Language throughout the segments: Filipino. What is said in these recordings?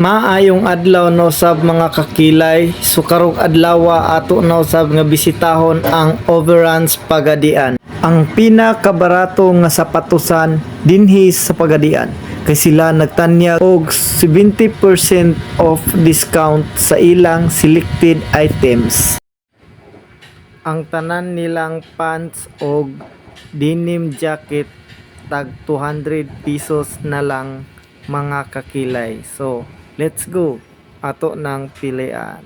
Maayong adlaw na usab mga kakilay. So karong adlaw ato na usab nga bisitahon ang Overruns Pagadian. Ang pinakabarato nga sapatusan dinhi sa Pagadian. Kay sila nagtanyag og 70% off discount sa ilang selected items. Ang tanan nilang pants og denim jacket tag 200 pesos na lang mga kakilay. So, let's go. Ato nang pilian.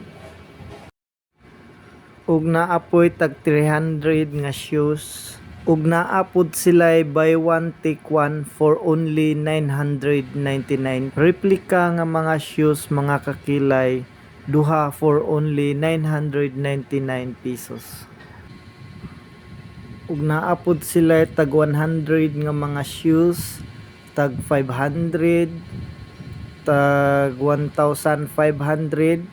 Ug naapoy tag 300 nga shoes. Ug naapod sila'y buy one take one for only 999. Replika nga mga shoes mga kakilay, duha for only 999 pesos. Ug naapod sila'y tag 100 nga mga shoes, tag 500, tag 1,500,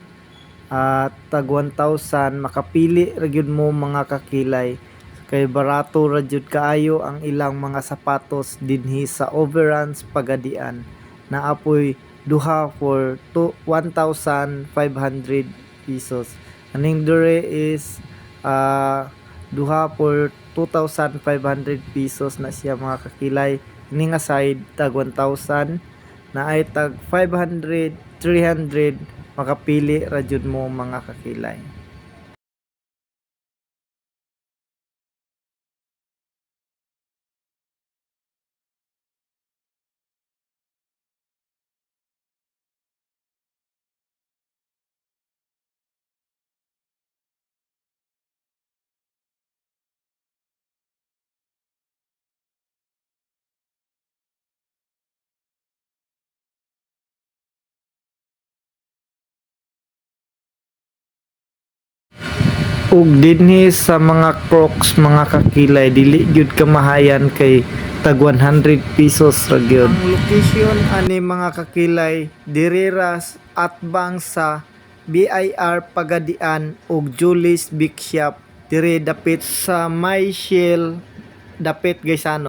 at tag 1,000. Makapili ra gyud mo mga kakilay, kay barato ra jud kaayo ang ilang mga sapatos dinhi sa Overruns Pagadian. Naapoy duha for 1,500 pesos. Aning dure is duha for 2,500 pesos na siya mga kakilay. Ini nga side tag 1,000, na ay tag 500, 300. Makapili ra jud mo mga kakilay. Ug dinhi sa mga Crocs mga kakilay, dili gyud kamahayan kay tag 100 pesos ra gyud. Ang location ani mga kakilay diri ra atbang sa BIR Pagadian ug Julie's Big Shop, diri dapit sa May Shell, dapit Gaisano.